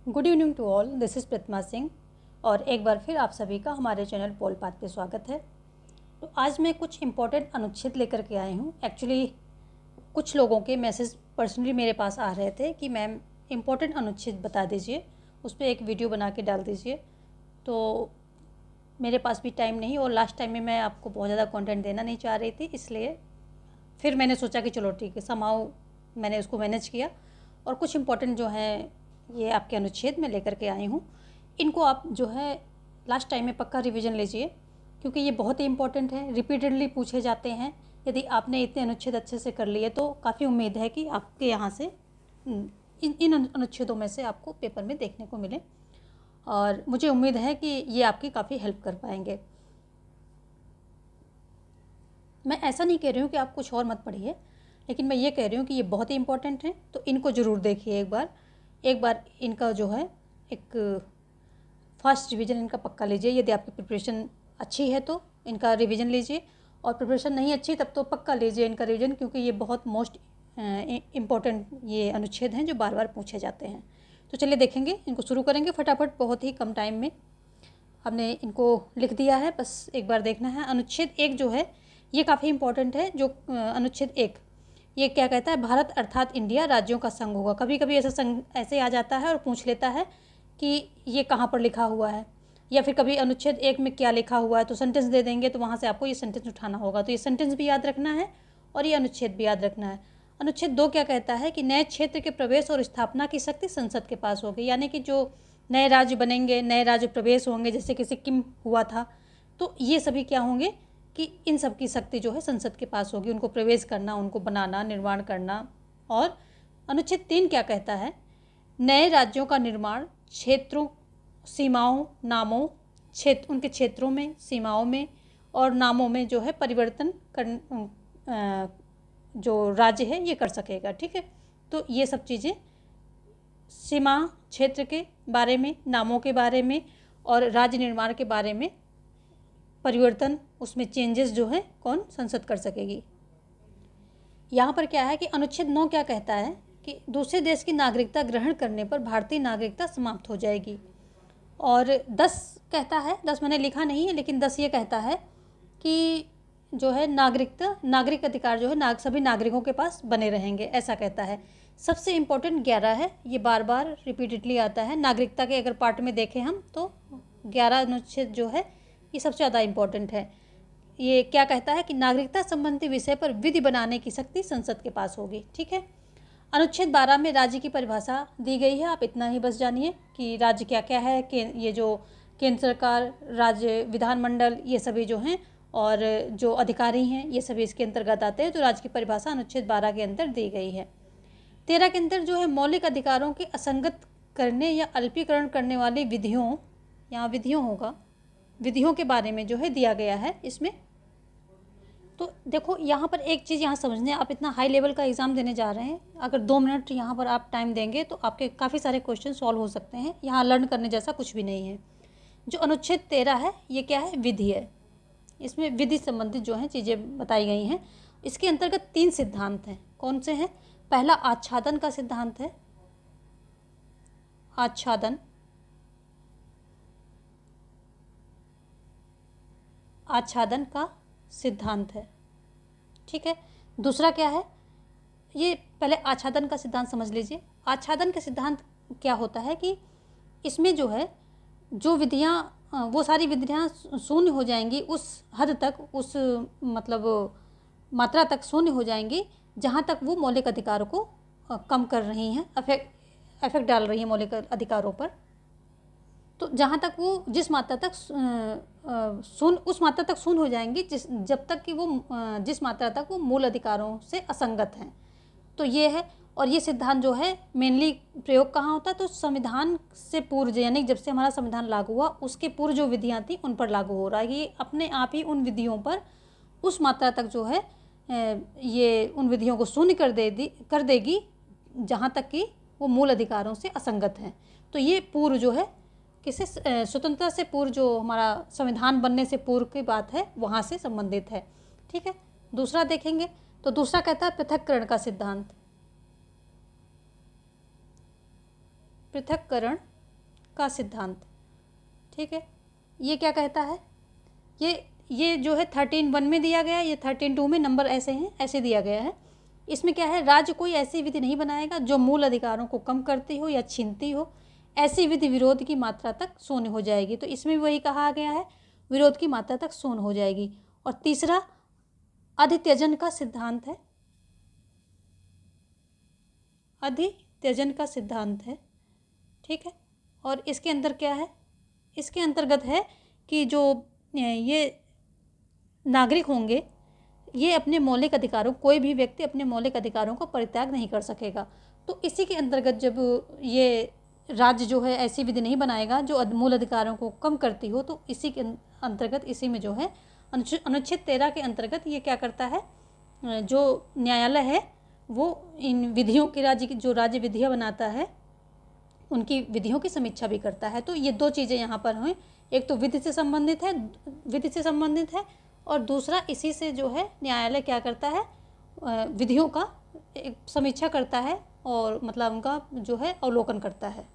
Good evening to all, this is Pratima Singh और एक बार फिर आप सभी का हमारे चैनल पोल पाथ पे स्वागत है। तो आज मैं कुछ इम्पोर्टेंट अनुच्छेद लेकर के आई हूँ। एक्चुअली कुछ लोगों के मैसेज पर्सनली मेरे पास आ रहे थे कि मैम इम्पोर्टेंट अनुच्छेद बता दीजिए, उस पर एक वीडियो बना के डाल दीजिए। तो मेरे पास भी टाइम नहीं और लास्ट टाइम में मैं आपको बहुत ज़्यादा कंटेंट देना नहीं चाह रही थी, इसलिए फिर मैंने सोचा कि चलो ठीक है, समाओ मैंने उसको मैनेज किया और कुछ इम्पोर्टेंट जो है ये आपके अनुच्छेद में लेकर के आई हूँ। इनको आप जो है लास्ट टाइम में पक्का रिवीजन लीजिए, क्योंकि ये बहुत ही इंपॉर्टेंट है, रिपीटेडली पूछे जाते हैं। यदि आपने इतने अनुच्छेद अच्छे से कर लिए तो काफ़ी उम्मीद है कि आपके यहाँ से इन अनुच्छेदों में से आपको पेपर में देखने को मिले और मुझे उम्मीद है कि ये आपकी काफ़ी हेल्प कर पाएंगे। मैं ऐसा नहीं कह रही हूँ कि आप कुछ और मत पढ़िए, लेकिन मैं ये कह रही हूँ कि ये बहुत ही इंपॉर्टेंट है, तो इनको ज़रूर देखिए एक बार इनका जो है एक फर्स्ट रिवीजन इनका पक्का लीजिए। यदि आपकी प्रिपरेशन अच्छी है तो इनका रिवीजन लीजिए, और प्रिपरेशन नहीं अच्छी तब तो पक्का लीजिए इनका रिवीजन, क्योंकि ये बहुत मोस्ट इम्पॉर्टेंट ये अनुच्छेद हैं जो बार बार पूछे जाते हैं। तो चलिए देखेंगे, इनको शुरू करेंगे फटाफट, बहुत ही कम टाइम में। हमने इनको लिख दिया है, बस एक बार देखना है। अनुच्छेद 1 जो है ये काफ़ी इंपॉर्टेंट है। जो अनुच्छेद 1 ये क्या कहता है, भारत अर्थात इंडिया राज्यों का संघ होगा। कभी कभी ऐसा संघ ऐसे आ जाता है और पूछ लेता है कि ये कहाँ पर लिखा हुआ है, या फिर कभी अनुच्छेद 1 में क्या लिखा हुआ है, तो सेंटेंस दे देंगे, तो वहाँ से आपको ये सेंटेंस उठाना होगा। तो ये सेंटेंस भी याद रखना है और ये अनुच्छेद भी याद रखना है। अनुच्छेद 2 क्या कहता है कि नए क्षेत्र के प्रवेश और स्थापना की शक्ति संसद के पास होगी, यानी कि जो नए राज्य बनेंगे, नए राज्य प्रवेश होंगे, जैसे कि सिक्किम हुआ था, तो ये सभी क्या होंगे कि इन सब की शक्ति जो है संसद के पास होगी, उनको प्रवेश करना, उनको बनाना, निर्माण करना। और अनुच्छेद 3 क्या कहता है, नए राज्यों का निर्माण क्षेत्रों, सीमाओं, नामों, क्षेत्र, उनके क्षेत्रों में, सीमाओं में और नामों में जो है परिवर्तन कर जो राज्य है ये कर सकेगा। ठीक है, तो ये सब चीज़ें सीमा क्षेत्र के बारे में, नामों के बारे में और राज्य निर्माण के बारे में परिवर्तन, उसमें चेंजेस जो है कौन, संसद कर सकेगी। यहाँ पर क्या है कि अनुच्छेद 9 क्या कहता है कि दूसरे देश की नागरिकता ग्रहण करने पर भारतीय नागरिकता समाप्त हो जाएगी। और 10 कहता है, 10 मैंने लिखा नहीं है, लेकिन 10 ये कहता है कि जो है नागरिकता, नागरिक अधिकार जो है सभी नागरिकों के पास बने रहेंगे, ऐसा कहता है। सबसे इम्पोर्टेंट 11 है, ये बार बार रिपीटेडली आता है। नागरिकता के अगर पार्ट में देखें हम तो 11 अनुच्छेद जो है ये सबसे ज़्यादा इम्पोर्टेंट है। ये क्या कहता है कि नागरिकता संबंधी विषय पर विधि बनाने की शक्ति संसद के पास होगी। ठीक है, अनुच्छेद 12 में राज्य की परिभाषा दी गई है। आप इतना ही बस जानिए कि राज्य क्या क्या है, कि ये जो केंद्र सरकार, राज्य, विधानमंडल, ये सभी जो हैं और जो अधिकारी हैं ये सभी इसके अंतर्गत आते हैं। तो राज्य की परिभाषा अनुच्छेद 12 के अंदर दी गई है। 13 के अंदर जो है मौलिक अधिकारों के असंगत करने या अल्पीकरण करने वाली विधियों, यहाँ विधियों होगा, विधियों के बारे में जो है दिया गया है इसमें। तो देखो यहाँ पर एक चीज़ यहाँ समझने, आप इतना हाई लेवल का एग्ज़ाम देने जा रहे हैं, अगर 2 मिनट यहाँ पर आप टाइम देंगे तो आपके काफ़ी सारे क्वेश्चन सॉल्व हो सकते हैं। यहाँ लर्न करने जैसा कुछ भी नहीं है। जो अनुच्छेद 13 है ये क्या है, विधि है। इसमें विधि संबंधित जो है चीज़ें बताई गई हैं। इसके अंतर्गत 3 सिद्धांत हैं। कौन से हैं? पहला आच्छादन का सिद्धांत है, आच्छादन, आच्छादन का सिद्धांत है। ठीक है, दूसरा क्या है, ये पहले आच्छादन का सिद्धांत समझ लीजिए। आच्छादन का सिद्धांत क्या होता है कि इसमें जो है जो विधियाँ, वो सारी विधियाँ शून्य हो जाएंगी उस हद तक, उस मतलब मात्रा तक शून्य हो जाएंगी जहाँ तक वो मौलिक अधिकारों को कम कर रही हैं, इफेक्ट डाल रही हैं मौलिक अधिकारों पर। तो जहाँ तक वो जिस मात्रा तक शून्य, उस मात्रा तक शून्य हो जाएंगी जब तक कि वो जिस मात्रा तक वो मूल अधिकारों से असंगत हैं। तो ये है। और ये सिद्धांत जो है मेनली प्रयोग कहाँ होता है, तो संविधान से पूर्व, यानी जब से हमारा संविधान लागू हुआ उसके पूर्व जो विधियाँ थी उन पर लागू हो रहा है। ये अपने आप ही उन विधियों पर उस मात्रा तक जो है ये उन विधियों को शून्य कर देगी जहाँ तक कि वो मूल अधिकारों से असंगत हैं। तो ये पूर्व जो है किसे, स्वतंत्रता से पूर्व, जो हमारा संविधान बनने से पूर्व की बात है, वहाँ से संबंधित है। ठीक है, दूसरा देखेंगे तो दूसरा कहता है पृथक्करण का सिद्धांत। पृथक्करण का सिद्धांत। ठीक है, ये क्या कहता है, ये जो है 13(1) में दिया गया है, ये 13(2) में, नंबर ऐसे हैं, ऐसे दिया गया है। इसमें क्या है, राज्य कोई ऐसी विधि नहीं बनाएगा जो मूल अधिकारों को कम करती हो या छीनती हो, ऐसी विधि विरोध की मात्रा तक शून्य हो जाएगी। तो इसमें भी वही कहा गया है, विरोध की मात्रा तक शून्य हो जाएगी। और तीसरा अधित्यजन का सिद्धांत है, अधित्यजन का सिद्धांत है। ठीक है, और इसके अंदर क्या है, इसके अंतर्गत है कि जो ये नागरिक होंगे, ये अपने मौलिक अधिकारों, कोई भी व्यक्ति अपने मौलिक अधिकारों को परित्याग नहीं कर सकेगा। तो इसी के अंतर्गत जब ये राज्य जो है ऐसी विधि नहीं बनाएगा जो मूल अधिकारों को कम करती हो, तो इसी के अंतर्गत, इसी में जो है अनुच्छेद 13 के अंतर्गत ये क्या करता है, जो न्यायालय है वो इन विधियों की, राज्य की जो राज्य विधियाँ बनाता है उनकी विधियों की समीक्षा भी करता है। तो ये दो चीज़ें यहाँ पर हैं, एक तो विधि से संबंधित है, और दूसरा इसी से जो है न्यायालय क्या करता है, विधियों का एक समीक्षा करता है और मतलब उनका जो है अवलोकन करता है।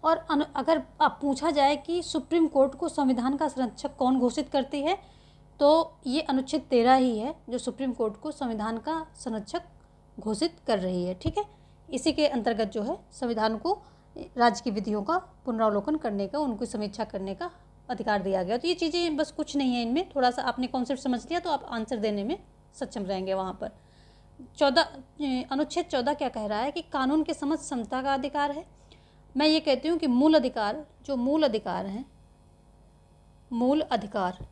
और अगर आप पूछा जाए कि सुप्रीम कोर्ट को संविधान का संरक्षक कौन घोषित करती है, तो ये अनुच्छेद 13 ही है जो सुप्रीम कोर्ट को संविधान का संरक्षक घोषित कर रही है। ठीक है, इसी के अंतर्गत जो है संविधान को राज्य की विधियों का पुनरावलोकन करने का, उनकी समीक्षा करने का अधिकार दिया गया। तो ये चीज़ें बस कुछ नहीं है, इनमें थोड़ा सा आपने कॉन्सेप्ट समझ लिया तो आप आंसर देने में सक्षम रहेंगे। वहाँ पर अनुच्छेद 14 क्या कह रहा है कि कानून के समक्ष समता का अधिकार है। मैं ये कहती हूँ कि मूल अधिकार, जो मूल अधिकार हैं, मूल अधिकार,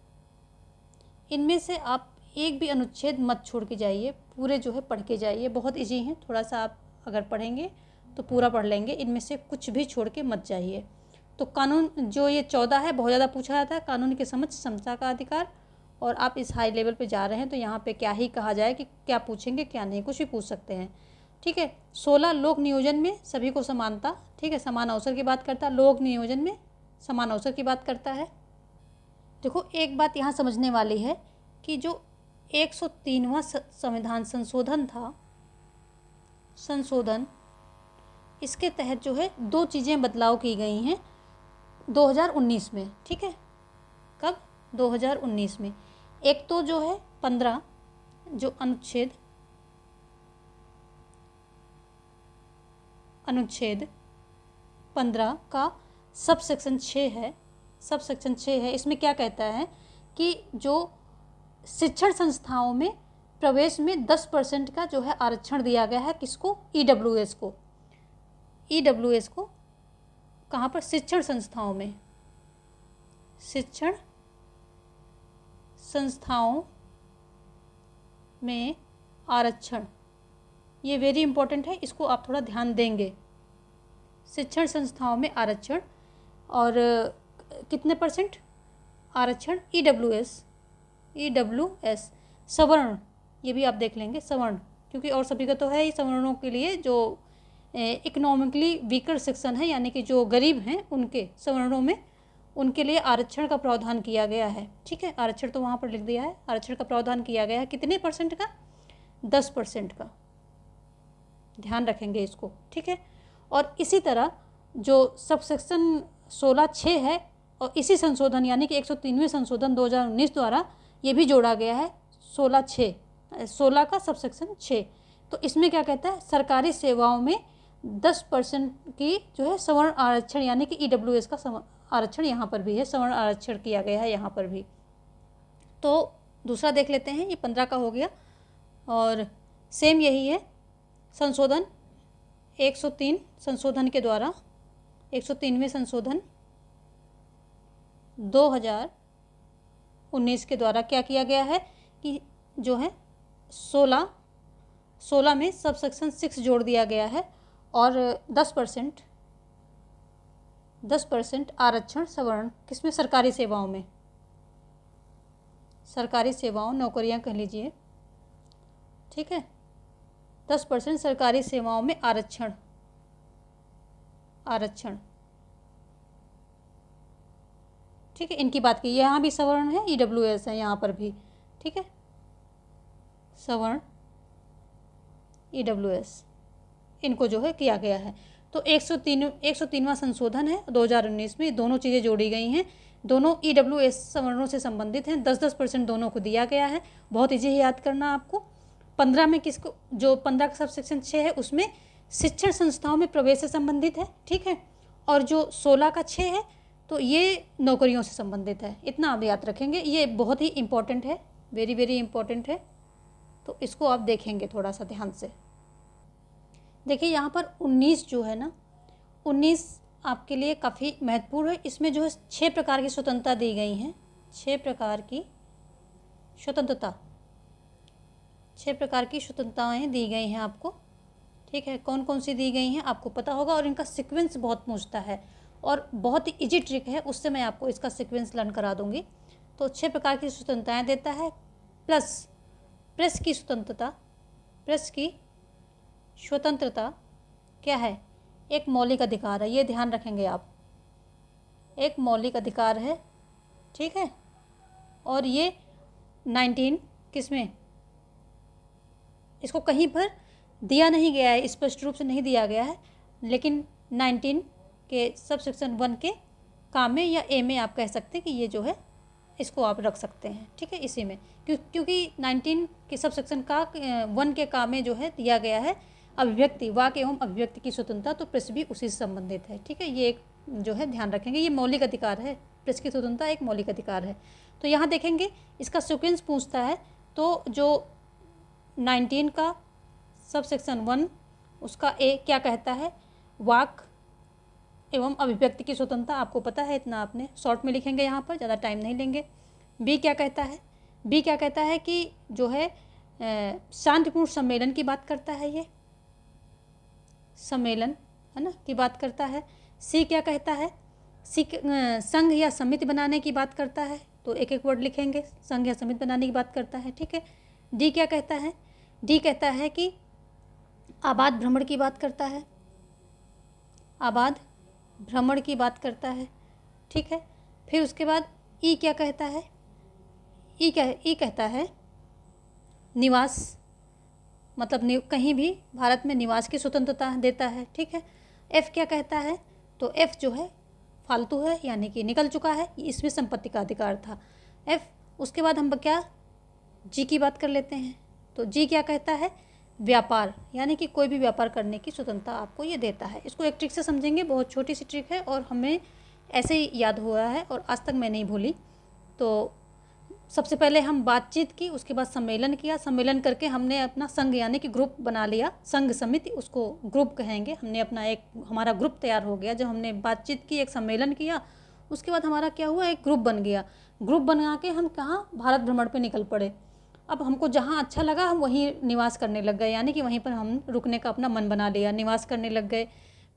इनमें से आप एक भी अनुच्छेद मत छोड़ के जाइए, पूरे जो है पढ़ के जाइए, बहुत इजी हैं, थोड़ा सा आप अगर पढ़ेंगे तो पूरा पढ़ लेंगे, इनमें से कुछ भी छोड़ के मत जाइए। तो कानून जो ये 14 है, बहुत ज़्यादा पूछा जाता है, कानून के समक्ष समता का अधिकार। और आप इस हाई लेवल पे जा रहे हैं तो यहाँ पे क्या ही कहा जाए कि क्या पूछेंगे क्या नहीं, कुछ भी पूछ सकते हैं। ठीक है, 16 लोक नियोजन में सभी को समानता, ठीक है, समान अवसर की बात करता है, लोक नियोजन में समान अवसर की बात करता है। देखो एक बात यहाँ समझने वाली है कि जो 103वां संविधान संशोधन था, संशोधन, इसके तहत जो है दो चीज़ें बदलाव की गई हैं 2019 में। ठीक है, कब, 2019 में। एक तो जो है 15, जो अनुच्छेद 15 का सब सेक्शन 6 है, सब सेक्शन 6 है। इसमें क्या कहता है कि जो शिक्षण संस्थाओं में प्रवेश में 10% का जो है आरक्षण दिया गया है, किसको, EWS को। EWS को कहाँ पर, शिक्षण संस्थाओं में, शिक्षण संस्थाओं में आरक्षण, ये वेरी इंपॉर्टेंट है, इसको आप थोड़ा ध्यान देंगे। शिक्षण संस्थाओं में आरक्षण, और कितने % आरक्षण, EWS सवर्ण, ये भी आप देख लेंगे, सवर्ण, क्योंकि और सभी का तो है ही, सवर्णों के लिए जो इकोनॉमिकली वीकर सेक्शन है, यानी कि जो गरीब हैं उनके, सवर्णों में उनके लिए आरक्षण का प्रावधान किया गया है। ठीक है, आरक्षण तो वहाँ पर लिख दिया है, आरक्षण का प्रावधान किया गया है, कितने % का, 10% का, ध्यान रखेंगे इसको। ठीक है, और इसी तरह जो सब सेक्शन 16(6) है, और इसी संशोधन यानी कि 103वें संशोधन 2019 द्वारा ये भी जोड़ा गया है 16 का सब सेक्शन 6। तो इसमें क्या कहता है, सरकारी सेवाओं में 10% की जो है सवर्ण आरक्षण, यानी कि EWS का आरक्षण यहाँ पर भी है, सवर्ण आरक्षण किया गया है यहाँ पर भी। तो दूसरा देख लेते हैं, ये 15 का हो गया, और सेम यही है संशोधन 103 संशोधन के द्वारा, 103वें संशोधन 2019 के द्वारा क्या किया गया है कि जो है 16 में सब सेक्शन 6 जोड़ दिया गया है, और 10% आरक्षण सवर्ण, किसमें, सरकारी सेवाओं में, सरकारी सेवाओं, नौकरियां कह लीजिए। ठीक है, 10% सरकारी सेवाओं में आरक्षण, ठीक है, इनकी बात की, यहाँ भी सवर्ण है, EWS है यहाँ पर भी। ठीक है, सवर्ण, EWS, इनको जो है किया गया है। तो 103वां संशोधन है 2019 में, दोनों चीज़ें जोड़ी गई हैं। दोनों EWS सवर्णों से संबंधित हैं, 10-10% दोनों को दिया गया है। बहुत ईजी है याद करना आपको। 15 में किसको, जो 15 का सब सेक्शन 6 है उसमें शिक्षण संस्थाओं में प्रवेश से संबंधित है, ठीक है। और जो 16 का 6 है तो ये नौकरियों से संबंधित है। इतना आप याद रखेंगे, ये बहुत ही इम्पोर्टेंट है, वेरी वेरी इम्पोर्टेंट है। तो इसको आप देखेंगे थोड़ा सा ध्यान से। देखिए यहाँ पर 19 जो है ना, 19 आपके लिए काफ़ी महत्वपूर्ण है। इसमें जो है 6 प्रकार की स्वतंत्रता दी गई हैं, 6 प्रकार की स्वतंत्रता, 6 प्रकार की स्वतंत्रताएँ दी गई हैं आपको, ठीक है। कौन कौन सी दी गई हैं आपको पता होगा, और इनका सीक्वेंस बहुत पूछता है और बहुत ही इजी ट्रिक है, उससे मैं आपको इसका सीक्वेंस लर्न करा दूंगी। तो 6 प्रकार की स्वतंत्रताएँ देता है, प्लस प्रेस की स्वतंत्रता। प्रेस की स्वतंत्रता क्या है, एक मौलिक अधिकार है, ये ध्यान रखेंगे आप, एक मौलिक अधिकार है, ठीक है। और ये 19 किसमें, इसको कहीं पर दिया नहीं गया है, स्पष्ट रूप से नहीं दिया गया है, लेकिन 19 के सब सेक्शन 1 के काम में या ए में आप कह सकते हैं कि ये जो है इसको आप रख सकते हैं, ठीक है। इसी में क्योंकि 19 के सब सेक्शन का 1 के काम में जो है दिया गया है अभिव्यक्ति, वाक एवं अभिव्यक्ति की स्वतंत्रता, तो प्रेस भी उसी से संबंधित है, ठीक है। ये एक जो है ध्यान रखेंगे, ये मौलिक अधिकार है, प्रेस की स्वतंत्रता एक मौलिक अधिकार है। तो यहाँ देखेंगे इसका सीक्वेंस पूछता है, तो जो 19 का सब सेक्शन 1 उसका ए क्या कहता है, वाक एवं अभिव्यक्ति की स्वतंत्रता, आपको पता है, इतना आपने शॉर्ट में लिखेंगे, यहाँ पर ज़्यादा टाइम नहीं लेंगे। बी क्या कहता है, बी क्या कहता है कि जो है शांतिपूर्ण सम्मेलन की बात करता है, ये सम्मेलन है ना की बात करता है। सी क्या कहता है, सी संघ या समिति बनाने की बात करता है, तो एक एक वर्ड लिखेंगे, संघ या समिति बनाने की बात करता है, ठीक है। डी क्या कहता है, डी कहता है कि आबाद भ्रमण की बात करता है, आबाद भ्रमण की बात करता है, ठीक है। फिर उसके बाद ई क्या कहता है, ई कहता है निवास, मतलब कहीं भी भारत में निवास की स्वतंत्रता देता है, ठीक है। एफ क्या कहता है, तो एफ जो है फालतू है, यानी कि निकल चुका है, इसमें संपत्ति का अधिकार था एफ। उसके बाद हम क्या जी की बात कर लेते हैं, तो जी क्या कहता है, व्यापार, यानी कि कोई भी व्यापार करने की स्वतंत्रता आपको ये देता है। इसको एक ट्रिक से समझेंगे, बहुत छोटी सी ट्रिक है और हमें ऐसे ही याद हुआ है और आज तक मैं नहीं भूली। तो सबसे पहले हम बातचीत की, उसके बाद सम्मेलन किया, सम्मेलन करके हमने अपना संघ यानी कि ग्रुप बना लिया, संघ समिति उसको ग्रुप कहेंगे, हमने अपना एक हमारा ग्रुप तैयार हो गया। जब हमने बातचीत की, एक सम्मेलन किया, उसके बाद हमारा क्या हुआ, एक ग्रुप बन गया। ग्रुप बना के हम कहाँ, भारत भ्रमण पे निकल पड़े। अब हमको जहाँ अच्छा लगा हम वहीं निवास करने लग गए, यानी कि वहीं पर हम रुकने का अपना मन बना लिया, निवास करने लग गए।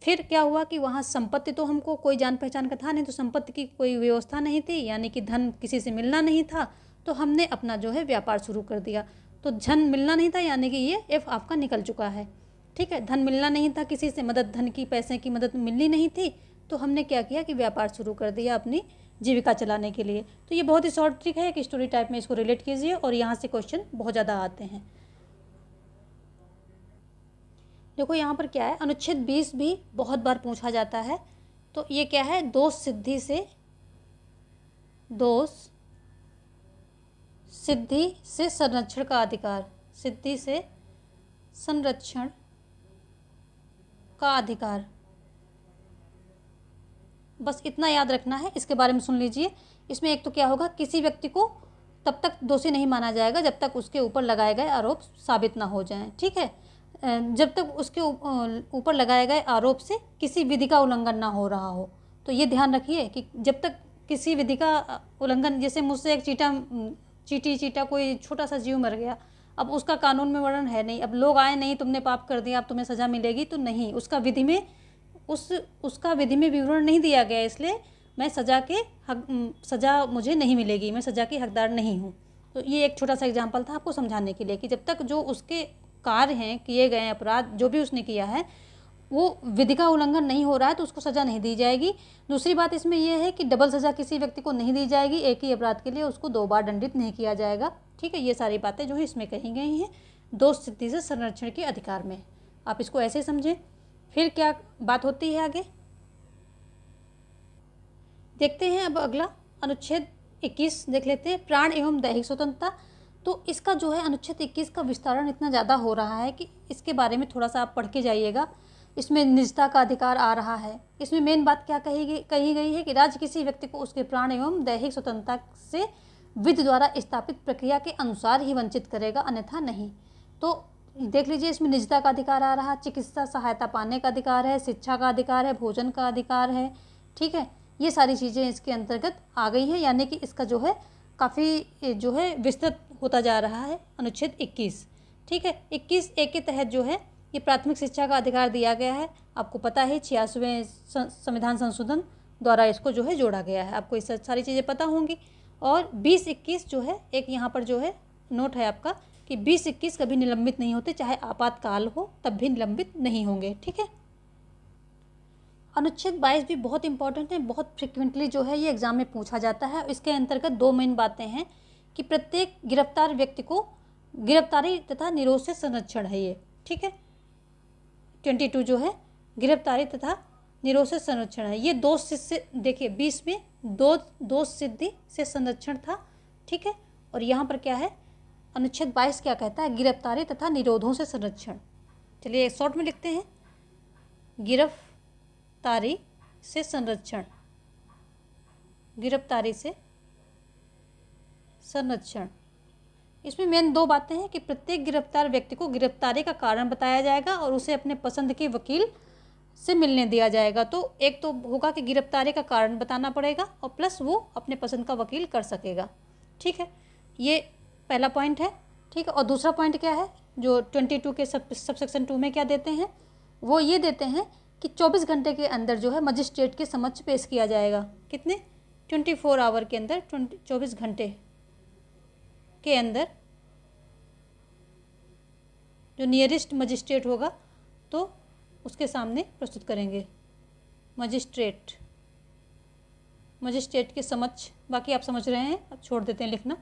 फिर क्या हुआ कि वहाँ संपत्ति तो हमको कोई जान पहचान का था नहीं, तो संपत्ति की कोई व्यवस्था नहीं थी, यानी कि धन किसी से मिलना नहीं था, तो हमने अपना जो है व्यापार शुरू कर दिया। तो धन मिलना नहीं था, यानी कि ये एफ आपका निकल चुका है, ठीक है। धन मिलना नहीं था, किसी से मदद, धन की पैसे की मदद मिलनी नहीं थी, तो हमने क्या किया कि व्यापार शुरू कर दिया अपनी जीविका चलाने के लिए। तो ये बहुत ही शॉर्ट ट्रिक है, एक स्टोरी टाइप में इसको रिलेट कीजिए और यहाँ से क्वेश्चन बहुत ज़्यादा आते हैं। देखो यहाँ पर क्या है, अनुच्छेद 20 भी बहुत बार पूछा जाता है। तो ये क्या है, दोष सिद्धि से संरक्षण का अधिकार, सिद्धि से संरक्षण का अधिकार, बस इतना याद रखना है। इसके बारे में सुन लीजिए। इसमें एक तो क्या होगा, किसी व्यक्ति को तब तक दोषी नहीं माना जाएगा जब तक उसके ऊपर लगाए गए आरोप साबित ना हो जाएं, ठीक है। जब तक उसके ऊपर लगाए गए आरोप से किसी विधि का उल्लंघन ना हो रहा हो। तो ये ध्यान रखिए कि जब तक किसी विधि का उल्लंघन, जैसे मुझसे एक चीटा कोई छोटा सा जीव मर गया, अब उसका कानून में वर्णन है नहीं, अब लोग आए नहीं तुमने पाप कर दिया अब तुम्हें सज़ा मिलेगी, तो नहीं, उसका विधि में उसका विधि में विवरण नहीं दिया गया, इसलिए मैं सज़ा मुझे नहीं मिलेगी, मैं सज़ा की हकदार नहीं हूँ। तो ये एक छोटा सा एग्जांपल था आपको समझाने के लिए कि जब तक जो उसके कार्य हैं, किए गए अपराध जो भी उसने किया है, वो विधि का उल्लंघन नहीं हो रहा है, तो उसको सज़ा नहीं दी जाएगी। दूसरी बात इसमें यह है कि डबल सज़ा किसी व्यक्ति को नहीं दी जाएगी, एक ही अपराध के लिए उसको 2 बार दंडित नहीं किया जाएगा, ठीक है। ये सारी बातें जो है इसमें कही गई हैं दोष सिद्धि से संरक्षण के अधिकार में, आप इसको ऐसे समझें। फिर क्या बात होती है आगे, देखते हैं। अब अगला अनुच्छेद 21 देख लेते हैं, प्राण एवं दैहिक स्वतंत्रता। तो इसका जो है अनुच्छेद 21 का विस्तारण इतना ज़्यादा हो रहा है कि इसके बारे में थोड़ा सा आप पढ़ के जाइएगा। इसमें निजता का अधिकार आ रहा है। इसमें मेन बात क्या कही गई है कि राज्य किसी व्यक्ति को उसके प्राण एवं दैहिक स्वतंत्रता से विधि द्वारा स्थापित प्रक्रिया के अनुसार ही वंचित करेगा, अन्यथा नहीं। तो देख लीजिए, इसमें निजता का अधिकार आ रहा, चिकित्सा सहायता पाने का अधिकार है, शिक्षा का अधिकार है, भोजन का अधिकार है, ठीक है। ये सारी चीज़ें इसके अंतर्गत आ गई हैं, यानी कि इसका जो है काफ़ी जो है विस्तृत होता जा रहा है अनुच्छेद 21, ठीक है। 21A के तहत जो है ये प्राथमिक शिक्षा का अधिकार दिया गया है। आपको पता है 86वें संविधान संशोधन द्वारा इसको जो है जोड़ा गया है, आपको ये सारी चीज़ें पता होंगी। और 20-21 जो है, एक यहाँ पर जो है नोट है आपका कि 20-21 कभी निलंबित नहीं होते, चाहे आपातकाल हो तब भी निलंबित नहीं होंगे, ठीक है। अनुच्छेद 22 भी बहुत इंपॉर्टेंट है, बहुत फ्रिक्वेंटली जो है ये एग्जाम में पूछा जाता है। इसके अंतर्गत दो मेन बातें हैं कि प्रत्येक गिरफ्तार व्यक्ति को गिरफ्तारी तथा निरोध से संरक्षण है ये, ठीक है। 22 जो है गिरफ्तारी तथा निरोध से संरक्षण है। ये दोष से देखिए 20 में दोष सिद्धि से संरक्षण था, ठीक है। और यहाँ पर क्या है, अनुच्छेद 22 क्या कहता है, गिरफ्तारी तथा निरोधों से संरक्षण। चलिए शॉर्ट में लिखते हैं, गिरफ्तारी से संरक्षण, गिरफ्तारी से संरक्षण। इसमें मेन दो बातें हैं कि प्रत्येक गिरफ्तार व्यक्ति को गिरफ्तारी का कारण बताया जाएगा और उसे अपने पसंद के वकील से मिलने दिया जाएगा। तो एक तो होगा कि गिरफ्तारी का कारण बताना पड़ेगा और प्लस वो अपने पसंद का वकील कर सकेगा, ठीक है। ये पहला पॉइंट है, ठीक है। और दूसरा पॉइंट क्या है, जो 22 के सबसेक्शन 2 में क्या देते हैं, वो ये देते हैं कि 24 घंटे के अंदर जो है मजिस्ट्रेट के समक्ष पेश किया जाएगा। कितने, 24 आवर के अंदर, 24 घंटे के अंदर जो नियरेस्ट मजिस्ट्रेट होगा तो उसके सामने प्रस्तुत करेंगे। मजिस्ट्रेट के समक्ष, बाकी आप समझ रहे हैं, अब छोड़ देते हैं लिखना।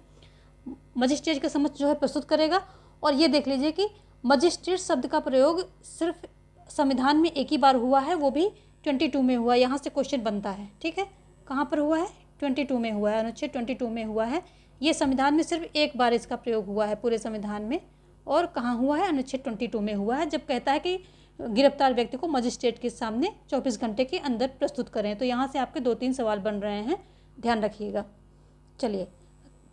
मजिस्ट्रेट के समक्ष जो है प्रस्तुत करेगा। और ये देख लीजिए कि मजिस्ट्रेट शब्द का प्रयोग सिर्फ संविधान में एक ही बार हुआ है, वो भी 22 में हुआ। यहाँ से क्वेश्चन बनता है, ठीक है। कहाँ पर हुआ है, 22 में हुआ है, अनुच्छेद 22 में हुआ है। ये संविधान में सिर्फ एक बार इसका प्रयोग हुआ है पूरे संविधान में। और कहाँ हुआ है, अनुच्छेद 22 में हुआ है, जब कहता है कि गिरफ्तार व्यक्ति को मजिस्ट्रेट के सामने 24 घंटे के अंदर प्रस्तुत करें। तो यहाँ से आपके 2-3 सवाल बन रहे हैं, ध्यान रखिएगा। चलिए,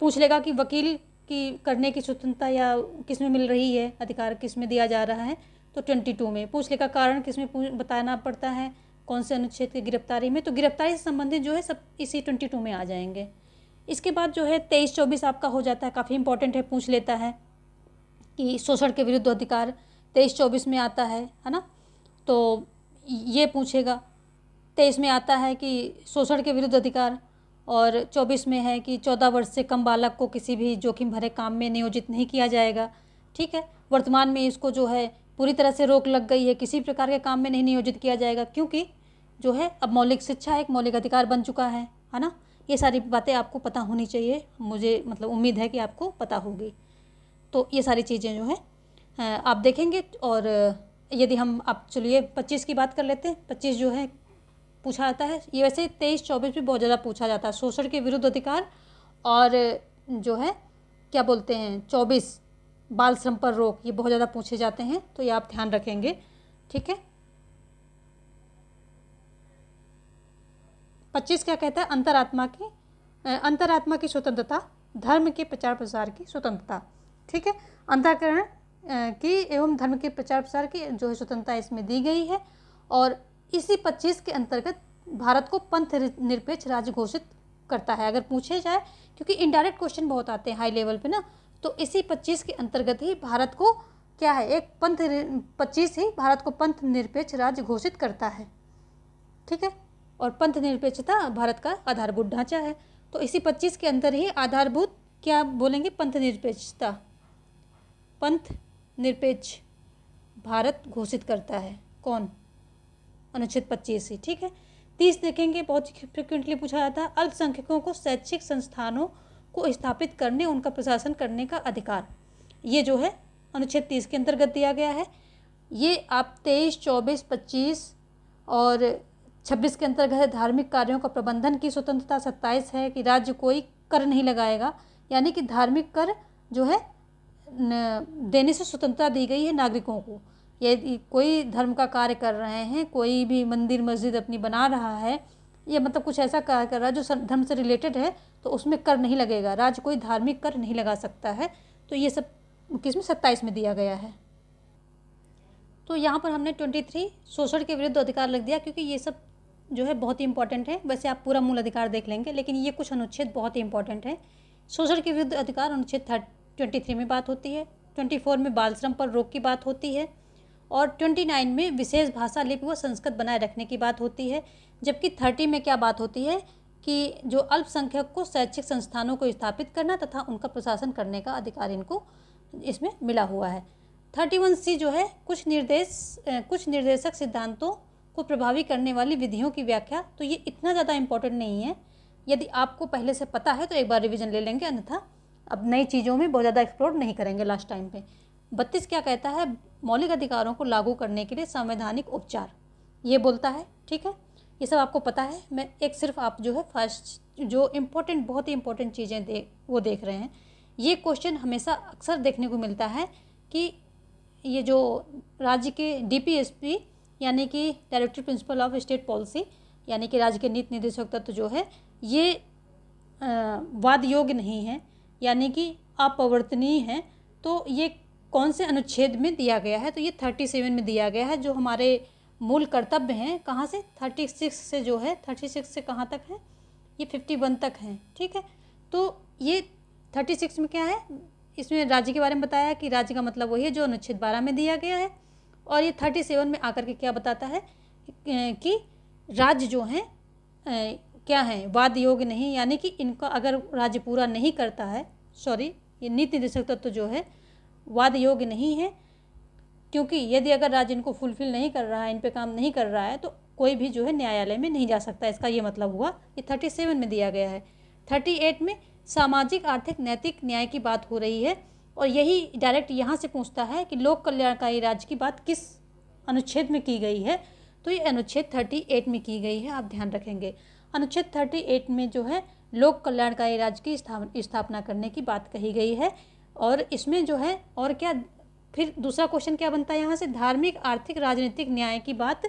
पूछ लेगा कि वकील की करने की स्वतंत्रता या किस में मिल रही है, अधिकार किस में दिया जा रहा है, तो 22 में। पूछ लेगा कारण किस में बताना पड़ता है, कौन से अनुच्छेद की गिरफ्तारी में, तो गिरफ्तारी से संबंधित जो है सब इसी 22 में आ जाएंगे। इसके बाद जो है 23-24 आपका हो जाता है, काफ़ी इंपॉर्टेंट है, पूछ लेता है कि शोषण के विरुद्ध अधिकार 23-24 में आता है ना। तो ये पूछेगा, 23 में आता है कि शोषण के विरुद्ध अधिकार, और 24 में है कि 14 वर्ष से कम बालक को किसी भी जोखिम भरे काम में नियोजित नहीं किया जाएगा, ठीक है। वर्तमान में इसको जो है पूरी तरह से रोक लग गई है, किसी प्रकार के काम में नहीं नियोजित किया जाएगा, क्योंकि जो है अब मौलिक शिक्षा एक मौलिक अधिकार बन चुका है ना। ये सारी बातें आपको पता होनी चाहिए, मुझे मतलब उम्मीद है कि आपको पता होगी। तो ये सारी चीज़ें जो है आप देखेंगे। और यदि हम आप चलिए 25 की बात कर लेते हैं। 25 जो है पूछा जाता है, ये वैसे 23-24 भी बहुत ज़्यादा पूछा जाता है, शोषण के विरुद्ध अधिकार, और जो है क्या बोलते हैं 24 बाल श्रम पर रोक, ये बहुत ज़्यादा पूछे जाते हैं, तो ये आप ध्यान रखेंगे, ठीक है। 25 क्या कहता है, अंतरात्मा की स्वतंत्रता, धर्म के प्रचार प्रसार की स्वतंत्रता, ठीक है। अंतःकरण की एवं धर्म के प्रचार प्रसार की जो है स्वतंत्रता इसमें दी गई है। और इसी 25 के अंतर्गत भारत को पंथ निरपेक्ष राज्य घोषित करता है, अगर पूछे जाए, क्योंकि इनडायरेक्ट क्वेश्चन बहुत आते हैं हाई लेवल पे ना। तो इसी 25 के अंतर्गत ही भारत को क्या है, एक 25 ही भारत को पंथ निरपेक्ष राज्य घोषित करता है, ठीक है। और पंथ निरपेक्षता भारत का आधारभूत ढांचा है। तो इसी 25 के अंदर ही आधारभूत क्या बोलेंगे, पंथ निरपेक्षता, पंथ निरपेक्ष भारत घोषित करता है, कौन, अनुच्छेद 25 ही, ठीक है। 30 देखेंगे, बहुत फ्रिक्वेंटली पूछा जाता है, अल्पसंख्यकों को शैक्षिक संस्थानों को स्थापित करने, उनका प्रशासन करने का अधिकार, ये जो है अनुच्छेद 30 के अंतर्गत दिया गया है। ये आप 23, 24, 25 और 26 के अंतर्गत है धार्मिक कार्यों का प्रबंधन की स्वतंत्रता। 27 है कि राज्य कोई कर नहीं लगाएगा, यानी कि धार्मिक कर जो है देने से स्वतंत्रता दी गई है नागरिकों को। यदि कोई धर्म का कार्य कर रहे हैं, कोई भी मंदिर मस्जिद अपनी बना रहा है, या मतलब कुछ ऐसा कार्य कर रहा है जो धर्म से रिलेटेड है, तो उसमें कर नहीं लगेगा। राज्य कोई धार्मिक कर नहीं लगा सकता है। तो ये सब किसमें 27 में दिया गया है। तो यहाँ पर हमने 23 शोषण के विरुद्ध अधिकार लिख दिया, क्योंकि ये सब जो है बहुत ही इंपॉर्टेंट है। वैसे आप पूरा मूल अधिकार देख लेंगे, लेकिन ये कुछ अनुच्छेद बहुत ही इंपॉर्टेंट है। शोषण के विरुद्ध अधिकार अनुच्छेद 23 में बात होती है। 24 में बाल श्रम पर रोक की बात होती है, और 29 में विशेष भाषा लिपि व संस्कृत बनाए रखने की बात होती है। जबकि 30 में क्या बात होती है कि जो अल्पसंख्यक को शैक्षिक संस्थानों को स्थापित करना तथा उनका प्रशासन करने का अधिकार इनको इसमें मिला हुआ है। 31C जो है कुछ निर्देशक सिद्धांतों को प्रभावी करने वाली विधियों की व्याख्या। तो ये इतना ज़्यादा इम्पोर्टेंट नहीं है, यदि आपको पहले से पता है तो एक बार रिवीजन ले लेंगे, अन्यथा अब नई चीज़ों में बहुत ज़्यादा एक्सप्लोर नहीं करेंगे लास्ट टाइम पे। 32 क्या कहता है, मौलिक अधिकारों को लागू करने के लिए संवैधानिक उपचार, ये बोलता है। ठीक है, ये सब आपको पता है। मैं एक सिर्फ आप जो है फर्स्ट जो इम्पोर्टेंट बहुत ही इंपॉर्टेंट चीज़ें देख रहे हैं। ये क्वेश्चन हमेशा अक्सर देखने को मिलता है कि ये जो राज्य के DPSP यानी कि director principle of state policy, यानी कि राज्य के नीति निर्देशक तत्व जो है, ये वाद योग्य नहीं है, यानी कि अपरिवर्तनीय है। तो ये कौन से अनुच्छेद में दिया गया है, तो ये 37 में दिया गया है। जो हमारे मूल कर्तव्य हैं, कहाँ से 36 से जो है 36 से कहाँ तक है, ये 51 तक है। ठीक है, तो ये 36 में क्या है, इसमें राज्य के बारे में बताया कि राज्य का मतलब वही है जो अनुच्छेद 12 में दिया गया है। और ये 37 में आकर के क्या बताता है कि राज्य जो हैं क्या है, वाद योग्य नहीं, यानी कि इनका अगर राज्य पूरा नहीं करता है, ये नीति निर्देशक तत्व जो है वाद योग्य नहीं है, क्योंकि यदि अगर राज्य इनको फुलफिल नहीं कर रहा है, इन पे काम नहीं कर रहा है, तो कोई भी जो है न्यायालय में नहीं जा सकता। इसका ये मतलब हुआ। ये 37 में दिया गया है। 38 में सामाजिक आर्थिक नैतिक न्याय की बात हो रही है, और यही डायरेक्ट यहाँ से पूछता है कि लोक कल्याणकारी राज्य की बात किस अनुच्छेद में की गई है, तो ये अनुच्छेद 38 में की गई है। आप ध्यान रखेंगे, अनुच्छेद 38 में जो है लोक कल्याणकारी राज्य की स्थापना करने की बात कही गई है। और इसमें जो है और क्या, फिर दूसरा क्वेश्चन क्या बनता है यहाँ से, धार्मिक आर्थिक राजनीतिक न्याय की बात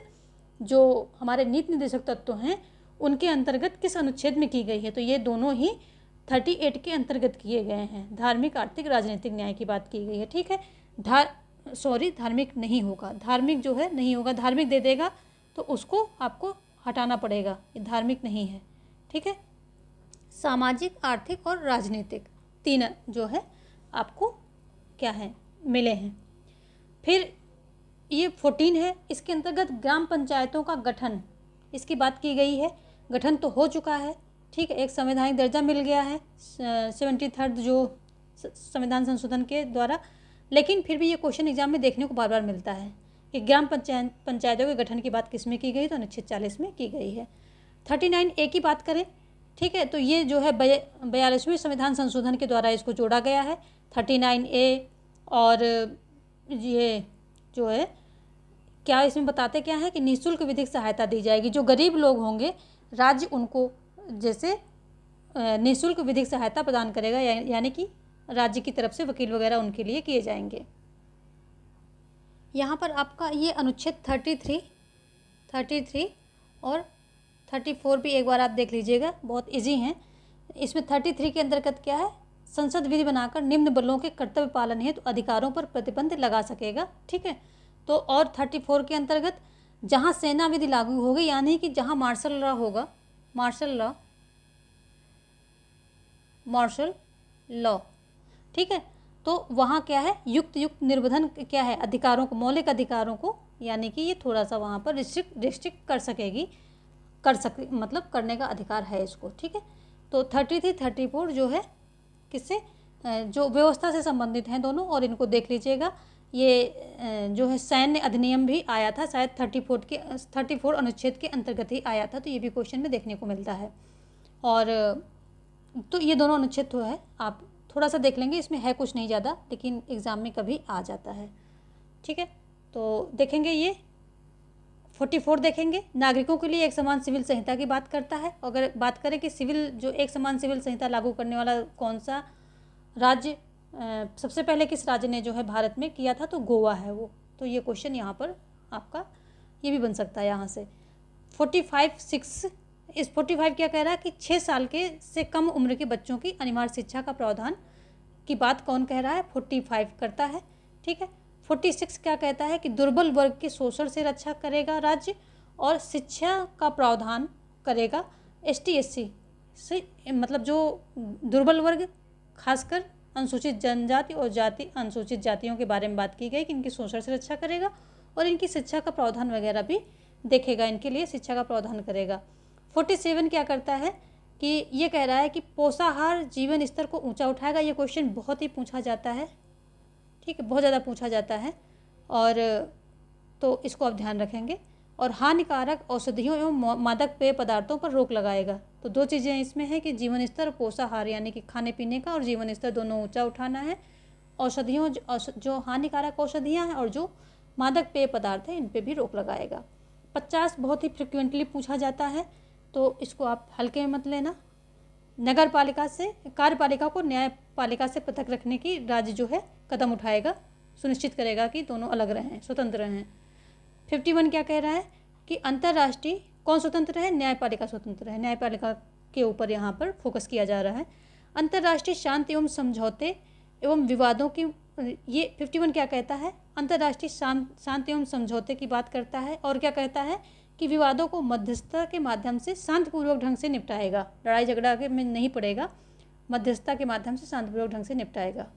जो हमारे नीति निर्देशक तत्व हैं उनके अंतर्गत किस अनुच्छेद में की गई है, तो ये दोनों ही 38 के अंतर्गत किए गए हैं। धार्मिक आर्थिक राजनीतिक न्याय की बात की गई है। ठीक है, धार्मिक नहीं होगा, धार्मिक जो है नहीं होगा, धार्मिक दे देगा तो उसको आपको हटाना पड़ेगा, ये धार्मिक नहीं है। ठीक है, सामाजिक आर्थिक और राजनीतिक तीन जो है आपको क्या है मिले हैं। फिर ये 14 है, इसके अंतर्गत ग्राम पंचायतों का गठन, इसकी बात की गई है। गठन तो हो चुका है, ठीक है, एक संवैधानिक दर्जा मिल गया है 73rd जो संविधान संशोधन के द्वारा। लेकिन फिर भी ये क्वेश्चन एग्जाम में देखने को बार बार मिलता है कि ग्राम पंचायतों के गठन की बात किस में की गई, तो अनुच्छेद 40 में की गई है। 39A की बात करें, ठीक है, तो ये जो है 42वें संविधान संशोधन के द्वारा इसको जोड़ा गया है 39A। और ये जो है क्या इसमें बताते क्या है कि निःशुल्क विधिक सहायता दी जाएगी। जो गरीब लोग होंगे राज्य उनको जैसे निःशुल्क विधिक सहायता प्रदान करेगा, यानी कि राज्य की तरफ से वकील वगैरह उनके लिए किए जाएंगे। यहाँ पर आपका ये अनुच्छेद 33 और 34 भी एक बार आप देख लीजिएगा, बहुत इजी हैं। इसमें 33 के अंतर्गत क्या है, संसद विधि बनाकर निम्न बलों के कर्तव्य पालन हेतु अधिकारों पर प्रतिबंध लगा सकेगा। ठीक है, तो और 34 के अंतर्गत जहाँ सेना विधि लागू होगी, यानी कि जहाँ मार्शल लॉ होगा, मार्शल लॉ, ठीक है, तो वहाँ क्या है युक्त निर्बंधन क्या है अधिकारों को, मौलिक अधिकारों को, यानी कि ये थोड़ा सा वहाँ पर रिस्ट्रिक्ट कर सकेगी, मतलब करने का अधिकार है इसको। ठीक है, तो 33, 34 जो है किससे जो व्यवस्था से संबंधित हैं दोनों, और इनको देख लीजिएगा। ये जो है सैन्य अधिनियम भी आया था शायद 34 अनुच्छेद के अंतर्गत ही आया था, तो ये भी क्वेश्चन में देखने को मिलता है। और तो ये दोनों अनुच्छेद तो है, आप थोड़ा सा देख लेंगे, इसमें है कुछ नहीं ज़्यादा, लेकिन एग्ज़ाम में कभी आ जाता है। ठीक है, तो देखेंगे ये 44 देखेंगे, नागरिकों के लिए एक समान सिविल संहिता की बात करता है। अगर बात करें कि सिविल जो एक समान सिविल संहिता लागू करने वाला कौन सा राज्य सबसे पहले किस राज्य ने जो है भारत में किया था, तो गोवा है वो। तो ये क्वेश्चन यहाँ पर आपका ये भी बन सकता है यहाँ से। 45(6) इस 45 क्या कह रहा है कि 6 साल के से कम उम्र के बच्चों की अनिवार्य शिक्षा का प्रावधान की बात कौन कह रहा है, 45 करता है, ठीक है। 46 क्या कहता है कि दुर्बल वर्ग के शोषण से रक्षा करेगा राज्य और शिक्षा का प्रावधान करेगा ST SC से, मतलब जो दुर्बल वर्ग खासकर अनुसूचित जनजाति और जाति अनुसूचित जातियों के बारे में बात की गई कि इनकी शोषण से रक्षा करेगा और इनकी शिक्षा का प्रावधान वगैरह भी देखेगा, इनके लिए शिक्षा का प्रावधान करेगा। 47 क्या करता है कि ये कह रहा है कि पोषाहार जीवन स्तर को ऊंचा उठाएगा। ये क्वेश्चन बहुत ही पूछा जाता है, ठीक है, बहुत ज़्यादा पूछा जाता है, और तो इसको आप ध्यान रखेंगे। और हानिकारक औषधियों एवं मादक पेय पदार्थों पर रोक लगाएगा। तो दो चीज़ें इसमें है कि जीवन स्तर, पोषाहार यानी कि खाने पीने का और जीवन स्तर दोनों ऊंचा उठाना है। औषधियों जो हानिकारक औषधियाँ हैं और जो मादक पेय पदार्थ हैं इन पे भी रोक लगाएगा। 50 बहुत ही फ्रिक्वेंटली पूछा जाता है, तो इसको आप हल्के में मत लेना। नगर पालिका से कार्यपालिका को न्यायपालिका से पृथक रखने की राज्य जो है कदम उठाएगा, सुनिश्चित करेगा कि दोनों अलग रहें, स्वतंत्र रहें। 51 क्या कह रहा है कि अंतर्राष्ट्रीय कौन स्वतंत्र है, न्यायपालिका स्वतंत्र है। न्यायपालिका के ऊपर यहाँ पर फोकस किया जा रहा है। अंतर्राष्ट्रीय शांति एवं समझौते एवं विवादों की, ये 51 क्या कहता है, अंतर्राष्ट्रीय शांति एवं समझौते की बात करता है और क्या कहता है कि विवादों को मध्यस्थता के माध्यम से शांतिपूर्वक ढंग से निपटाएगा, लड़ाई झगड़ा के में नहीं पड़ेगा, मध्यस्थता के माध्यम से शांतिपूर्वक ढंग से निपटाएगा।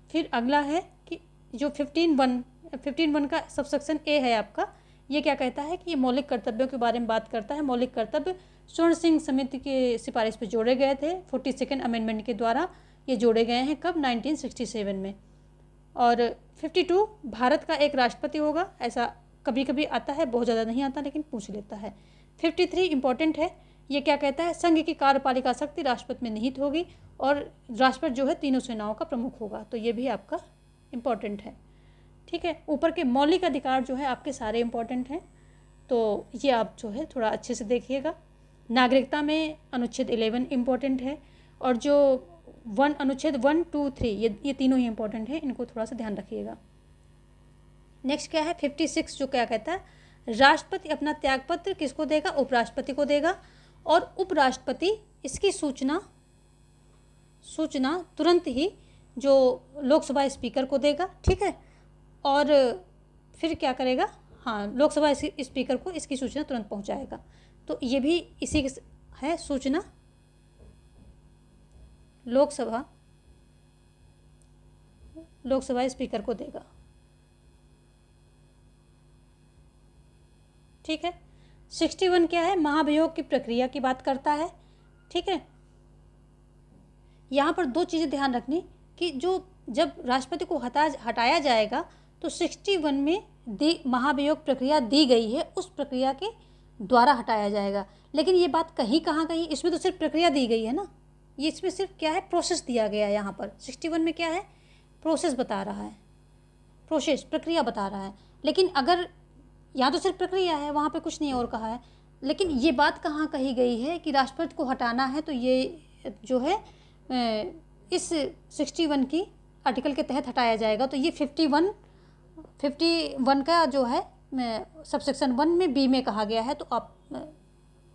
फिर अगला है कि जो 15(1) का सबसेक्शन ए है आपका, ये क्या कहता है कि ये मौलिक कर्तव्यों के बारे में बात करता है। मौलिक कर्तव्य स्वर्ण सिंह समिति के सिफारिश पर जोड़े गए थे, 42nd अमेंडमेंट के द्वारा ये जोड़े गए हैं, कब, 1967 में। और 52 भारत का एक राष्ट्रपति होगा, ऐसा कभी कभी आता है, बहुत ज़्यादा नहीं आता लेकिन पूछ लेता है। 53 इंपॉर्टेंट है, ये क्या कहता है, संघ की कार्यपालिका शक्ति राष्ट्रपति में निहित होगी और राष्ट्रपति जो है तीनों सेनाओं का प्रमुख होगा, तो ये भी आपका इम्पॉर्टेंट है, ठीक है। ऊपर के मौलिक अधिकार जो है आपके सारे इम्पॉर्टेंट हैं, तो ये आप जो है थोड़ा अच्छे से देखिएगा। नागरिकता में अनुच्छेद 11 इम्पॉर्टेंट है और जो अनुच्छेद 1, 2, 3 ये तीनों ही इम्पॉर्टेंट है, इनको थोड़ा सा ध्यान रखिएगा। नेक्स्ट क्या है 56 जो क्या कहता है, राष्ट्रपति अपना त्यागपत्र किसको देगा, उपराष्ट्रपति को देगा और उपराष्ट्रपति इसकी सूचना तुरंत ही जो लोकसभा स्पीकर को देगा, ठीक है। और फिर क्या करेगा, हाँ, लोकसभा स्पीकर को इसकी सूचना तुरंत पहुंचाएगा। तो ये भी इसी है, सूचना लोकसभा स्पीकर को देगा, ठीक है। 61 क्या है, महाभियोग की प्रक्रिया की बात करता है, ठीक है। यहाँ पर दो चीज़ें ध्यान रखनी कि जब राष्ट्रपति को हटाया जाएगा तो 61 में महाभियोग प्रक्रिया दी गई है, उस प्रक्रिया के द्वारा हटाया जाएगा। लेकिन ये बात कहाँ कहीं इसमें तो सिर्फ प्रक्रिया दी गई है ना, ये इसमें सिर्फ क्या है, प्रोसेस दिया गया है। यहाँ पर 61 में क्या है, प्रोसेस बता रहा है, प्रक्रिया बता रहा है। लेकिन अगर यहाँ तो सिर्फ प्रक्रिया है, वहाँ पे कुछ नहीं और कहा है। लेकिन ये बात कहाँ कही गई है कि राष्ट्रपति को हटाना है, तो ये जो है इस 61 की आर्टिकल के तहत हटाया जाएगा। तो ये 51 का जो है सबसेक्शन 1 में बी में कहा गया है। तो आप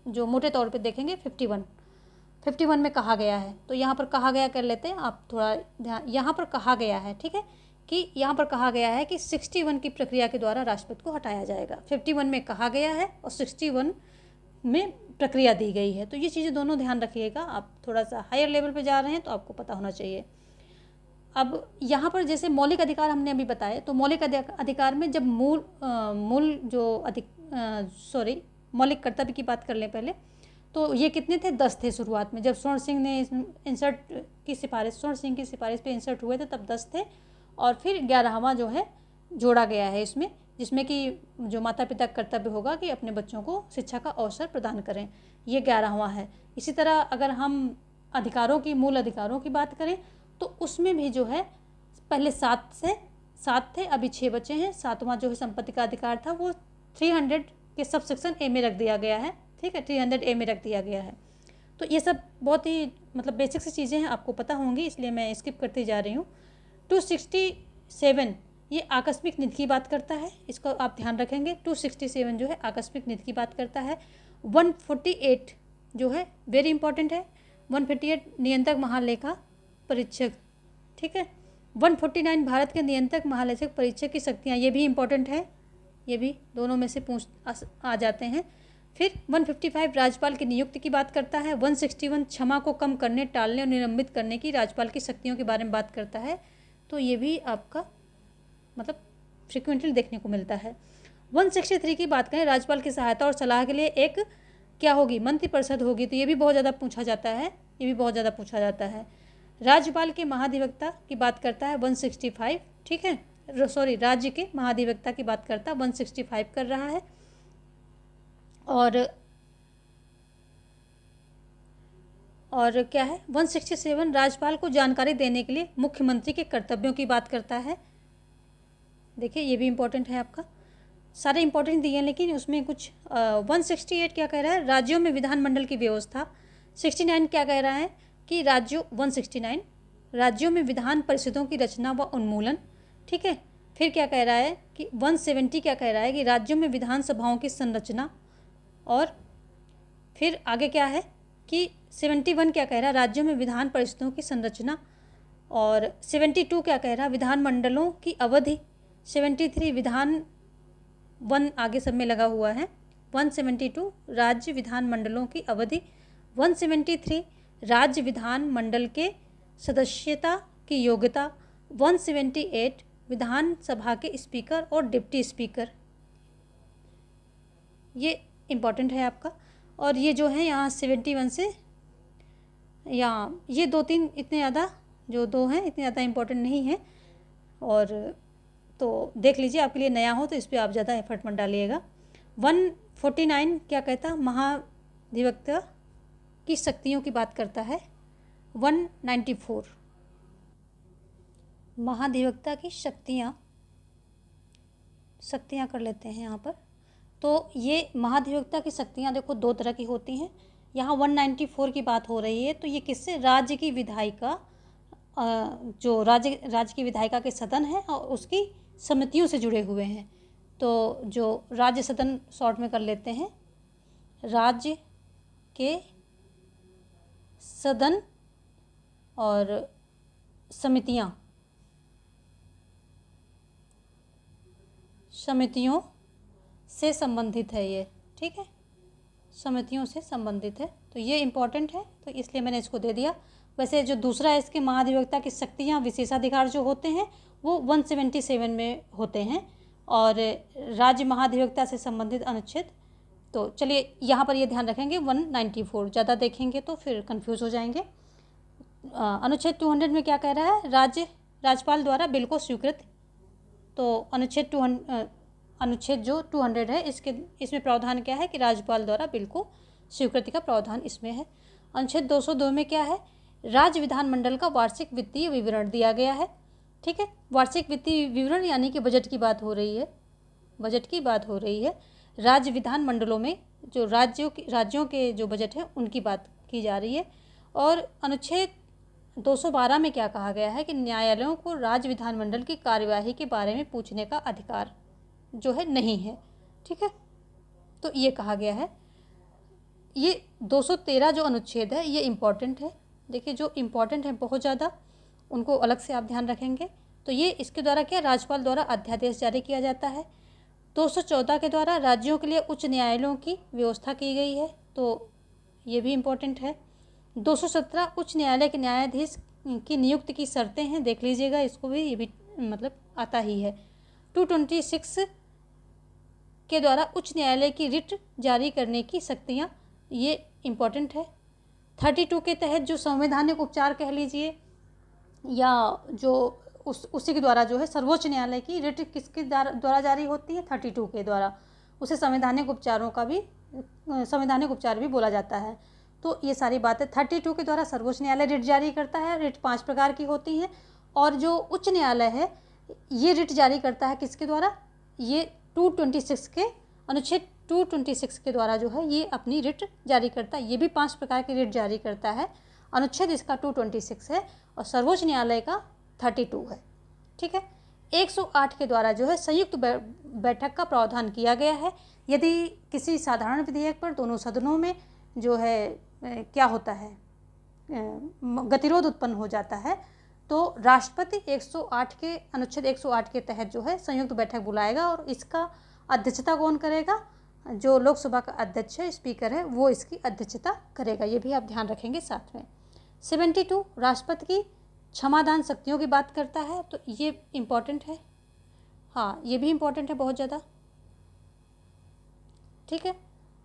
जो मोटे तौर पे देखेंगे 51 में कहा गया है, तो यहाँ पर कहा गया कर लेते हैं आप, थोड़ा ध्यान, यहाँ पर कहा गया है, ठीक है, कि यहाँ पर कहा गया है कि 61 की प्रक्रिया के द्वारा राष्ट्रपति को हटाया जाएगा। 51 में कहा गया है और 61 में प्रक्रिया दी गई है। तो ये चीज़ें दोनों ध्यान रखिएगा, आप थोड़ा सा हायर लेवल पे जा रहे हैं तो आपको पता होना चाहिए। अब यहाँ पर जैसे मौलिक अधिकार हमने अभी बताए, तो मौलिक अधिकार में जब मौलिक कर्तव्य की बात कर लें पहले, तो ये कितने थे, 10 थे शुरुआत में। जब स्वर्ण सिंह की सिफारिश पे इंसर्ट हुए थे तब 10 थे और फिर 11वां जो है जोड़ा गया है इसमें, जिसमें कि जो माता पिता का कर्तव्य होगा कि अपने बच्चों को शिक्षा का अवसर प्रदान करें, ये 11वां है। इसी तरह अगर हम मूल अधिकारों की बात करें तो उसमें भी जो है पहले 7 7 थे, अभी 6 बचे हैं। 7वां जो है संपत्ति का अधिकार था वो 300 के सब सेक्शन ए में रख दिया गया है, ठीक है, 300 ए में रख दिया गया है। तो ये सब बहुत ही मतलब बेसिक सी चीज़ें हैं, आपको पता होंगी, इसलिए मैं स्किप करती जा रही हूँ। 267 ये आकस्मिक निधि की बात करता है, इसको आप ध्यान रखेंगे। 267 जो है आकस्मिक निधि की बात करता है। 148 जो है वेरी इंपॉर्टेंट है, 148 नियंत्रक महालेखा परीक्षक, ठीक है। 149 भारत के नियंत्रक महालेखक परीक्षक की शक्तियाँ, ये भी इंपॉर्टेंट है, ये भी दोनों में से आ जाते हैं। फिर 155 राज्यपाल की नियुक्ति की बात करता है। 161 क्षमा को कम करने, टालने और निलंबित करने की राज्यपाल की शक्तियों के बारे में बात करता है। तो ये भी आपका मतलब फ्रिक्वेंटली देखने को मिलता है। 163 की बात करें, राज्यपाल की सहायता और सलाह के लिए एक क्या होगी, मंत्रिपरिषद होगी। तो ये भी बहुत ज़्यादा पूछा जाता है, ये भी बहुत ज़्यादा पूछा जाता है। राज्यपाल के महाधिवक्ता की बात करता है 165, ठीक है, सॉरी राज्य के महाधिवक्ता की बात करता है 165 कर रहा है। और क्या है 167 राज्यपाल को जानकारी देने के लिए मुख्यमंत्री के कर्तव्यों की बात करता है। देखिए ये भी इम्पोर्टेंट है, आपका सारे इंपॉर्टेंट दिए हैं, लेकिन उसमें कुछ 168 क्या कह रहा है, राज्यों में विधानमंडल की व्यवस्था। 69 क्या कह रहा है कि 169 राज्यों में विधान परिषदों की रचना व उन्मूलन, ठीक है। फिर क्या कह रहा है कि 170 क्या कह रहा है कि राज्यों में विधानसभाओं की संरचना। और फिर आगे क्या है कि 71 क्या कह रहा है, राज्यों में विधान परिषदों की संरचना। और 72 क्या कह रहा है, विधानमंडलों की अवधि। 73 विधान वन आगे सब में लगा हुआ है। 172 राज्य विधानमंडलों की अवधि। 173 राज्य विधानमंडल के सदस्यता की योग्यता। 178 विधानसभा के स्पीकर और डिप्टी स्पीकर, ये इम्पॉर्टेंट है आपका। और ये जो है यहाँ 71 से यहाँ ये 2-3 इतने ज़्यादा जो 2 हैं इतने ज़्यादा इम्पोर्टेंट नहीं है। और तो देख लीजिए, आपके लिए नया हो तो इस पर आप ज़्यादा एफर्ट मत डालिएगा। 149 क्या कहता, महाधिवक्ता की शक्तियों की बात करता है। 194 महाधिवक्ता की शक्तियाँ कर लेते हैं यहाँ पर। तो ये महाधिवक्ता की शक्तियाँ देखो 2 तरह की होती हैं। यहाँ 194 की बात हो रही है, तो ये किससे, राज्य की विधायिका, जो राज्य की विधायिका के सदन है और उसकी समितियों से जुड़े हुए हैं। तो जो राज्य सदन शॉर्ट में कर लेते हैं, राज्य के सदन और समितियों से संबंधित है ये, ठीक है, समितियों से संबंधित है। तो ये इम्पॉर्टेंट है, तो इसलिए मैंने इसको दे दिया। वैसे जो दूसरा है इसके महाधिवक्ता की शक्तियाँ विशेषाधिकार जो होते हैं वो 177 में होते हैं। और राज्य महाधिवक्ता से संबंधित अनुच्छेद, तो चलिए यहाँ पर ये ध्यान रखेंगे 194, ज़्यादा देखेंगे तो फिर कंफ्यूज हो जाएंगे। अनुच्छेद 200 में क्या कह रहा है, राज्यपाल द्वारा बिल को स्वीकृत। तो अनुच्छेद जो 200 है इसमें प्रावधान क्या है कि राज्यपाल द्वारा बिल को स्वीकृति का प्रावधान इसमें है। अनुच्छेद 202 में क्या है, राज्य विधानमंडल का वार्षिक वित्तीय विवरण दिया गया है, ठीक है। वार्षिक वित्तीय विवरण यानी कि बजट की बात हो रही है, बजट की बात हो रही है। राज्य विधानमंडलों में जो राज्यों के जो बजट है उनकी बात की जा रही है। और अनुच्छेद 212 में क्या कहा गया है कि न्यायालयों को राज्य विधानमंडल की कार्यवाही के बारे में पूछने का अधिकार जो है नहीं है, ठीक है। तो ये कहा गया है। ये 213 जो अनुच्छेद है ये इम्पॉर्टेंट है। देखिए जो इम्पॉर्टेंट है बहुत ज़्यादा, उनको अलग से आप ध्यान रखेंगे। तो ये इसके द्वारा क्या, राज्यपाल द्वारा अध्यादेश जारी किया जाता है। 214 के द्वारा राज्यों के लिए उच्च न्यायालयों की व्यवस्था की गई है, तो ये भी इम्पोर्टेंट है। 217 उच्च न्यायालय के न्यायाधीश की नियुक्ति की शर्तें हैं, देख लीजिएगा इसको भी, ये भी मतलब आता ही है। 226 के द्वारा उच्च न्यायालय की रिट जारी करने की शक्तियाँ, ये इम्पोर्टेंट है। 32 के तहत जो संवैधानिक उपचार कह लीजिए या जो उसी के द्वारा जो है सर्वोच्च न्यायालय की रिट किसके द्वारा जारी होती है, 32 के द्वारा, उसे संवैधानिक उपचार भी बोला जाता है। तो ये सारी बातें 32 के द्वारा सर्वोच्च न्यायालय रिट जारी करता है। रिट 5 प्रकार की होती हैं। और जो उच्च न्यायालय है ये रिट जारी करता है किसके द्वारा? ये 226 के अनुच्छेद 226 के द्वारा जो है ये अपनी रिट जारी करता है। ये भी 5 प्रकार की रिट जारी करता है। अनुच्छेद इसका 226 है और सर्वोच्च न्यायालय का 32 है। ठीक है। 108 के द्वारा जो है संयुक्त बैठक का प्रावधान किया गया है। यदि किसी साधारण विधेयक पर दोनों सदनों में जो है क्या होता है, गतिरोध उत्पन्न हो जाता है, तो राष्ट्रपति 108 के अनुच्छेद 108 के तहत जो है संयुक्त बैठक बुलाएगा और इसका अध्यक्षता कौन करेगा? जो लोकसभा का अध्यक्ष है, स्पीकर है, वो इसकी अध्यक्षता करेगा। ये भी आप ध्यान रखेंगे साथ में। 72 राष्ट्रपति की क्षमादान शक्तियों की बात करता है, तो ये इम्पॉर्टेंट है। हाँ, ये भी इम्पॉर्टेंट है बहुत ज़्यादा। ठीक है।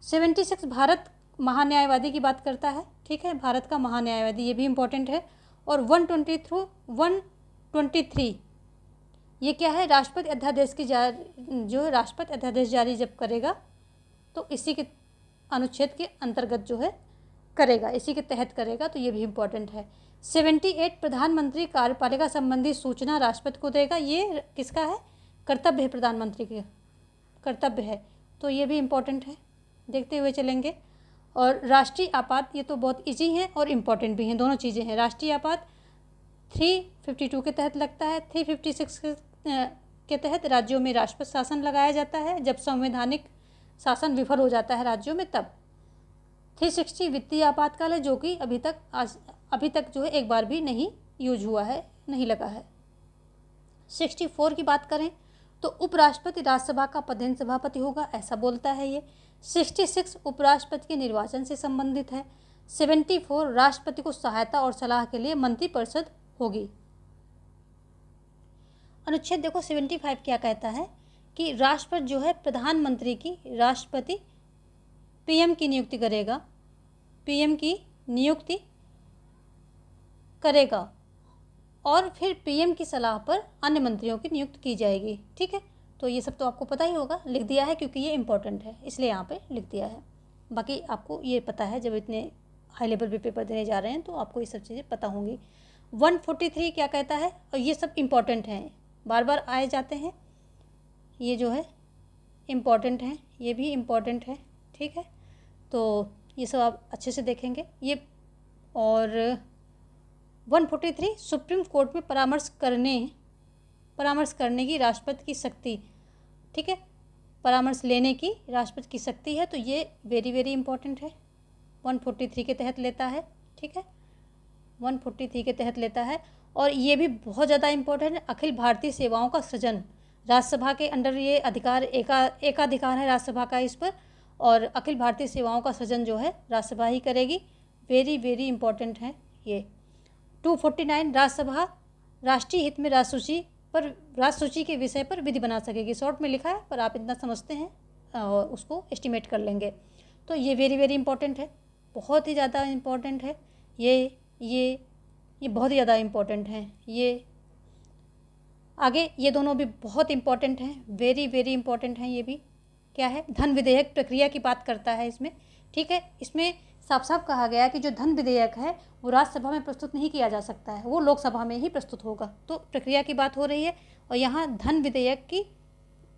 76 भारत महान्यायवादी की बात करता है। ठीक है, भारत का महान्यायवादी, ये भी इम्पॉर्टेंट है। और 123 ये क्या है? राष्ट्रपति अध्यादेश की जो राष्ट्रपति अध्यादेश जारी जब करेगा तो इसी के अनुच्छेद के अंतर्गत जो है करेगा, इसी के तहत करेगा, तो ये भी इम्पॉर्टेंट है। 78 प्रधानमंत्री कार्यपालिका संबंधी सूचना राष्ट्रपति को देगा। ये किसका है? कर्तव्य है, प्रधानमंत्री के कर्तव्य है, तो ये भी इम्पॉर्टेंट है, देखते हुए चलेंगे। और राष्ट्रीय आपात, ये तो बहुत इजी हैं और इम्पॉर्टेंट भी हैं, दोनों चीज़ें हैं। राष्ट्रीय आपात 352 के तहत लगता है। 356 के तहत राज्यों में राष्ट्रपति शासन लगाया जाता है जब संवैधानिक शासन विफल हो जाता है राज्यों में, तब। 360 वित्तीय आपातकाल है, जो कि अभी तक जो है एक बार भी नहीं यूज हुआ है, नहीं लगा है। 64 की बात करें तो उपराष्ट्रपति राज्यसभा का पदेन सभापति होगा, ऐसा बोलता है ये। 66 उपराष्ट्रपति के निर्वाचन से संबंधित है। 74 राष्ट्रपति को सहायता और सलाह के लिए मंत्रिपरिषद होगी। अनुच्छेद देखो 75 क्या कहता है कि राष्ट्रपति जो है प्रधानमंत्री की, राष्ट्रपति पीएम की नियुक्ति करेगा, पीएम की नियुक्ति करेगा और फिर पीएम की सलाह पर अन्य मंत्रियों की नियुक्ति की जाएगी। ठीक है, तो ये सब तो आपको पता ही होगा, लिख दिया है क्योंकि ये इंपॉर्टेंट है, इसलिए यहाँ पे लिख दिया है। बाकी आपको ये पता है, जब इतने हाई लेवल पे पेपर देने जा रहे हैं तो आपको ये सब चीज़ें पता होंगी। 143 क्या कहता है, और ये सब इम्पॉर्टेंट हैं, बार बार आए जाते हैं, ये जो है इम्पॉर्टेंट हैं, ये भी इम्पॉर्टेंट है। ठीक है, तो ये सब आप अच्छे से देखेंगे ये। और 143 सुप्रीम कोर्ट में परामर्श करने की राष्ट्रपति की शक्ति। ठीक है, परामर्श लेने की राष्ट्रपति की शक्ति है, तो ये वेरी वेरी इंपॉर्टेंट है, 143 के तहत लेता है। ठीक है, 143 के तहत लेता है। और ये भी बहुत ज़्यादा इम्पोर्टेंट है, अखिल भारतीय सेवाओं का सृजन, राज्यसभा के अंडर ये अधिकार, एकाधिकार है राज्यसभा का इस पर, और अखिल भारतीय सेवाओं का सृजन जो है राज्यसभा ही करेगी, वेरी वेरी इंपॉर्टेंट है ये। 249 राज्यसभा राष्ट्रीय हित में राजसूची के विषय पर विधि बना सकेगी। शॉर्ट में लिखा है पर आप इतना समझते हैं और उसको एस्टिमेट कर लेंगे, तो ये वेरी वेरी इंपॉर्टेंट है, बहुत ही ज़्यादा इम्पॉर्टेंट है ये बहुत ही ज़्यादा इम्पॉर्टेंट है। ये आगे ये दोनों भी बहुत इम्पॉर्टेंट हैं, वेरी वेरी इंपॉर्टेंट हैं। ये भी क्या है, धन विधेयक प्रक्रिया की बात करता है इसमें। ठीक है, इसमें साफ साफ कहा गया कि जो धन विधेयक है वो राज्यसभा में प्रस्तुत नहीं किया जा सकता है, वो लोकसभा में ही प्रस्तुत होगा, तो प्रक्रिया की बात हो रही है। और यहाँ धन विधेयक की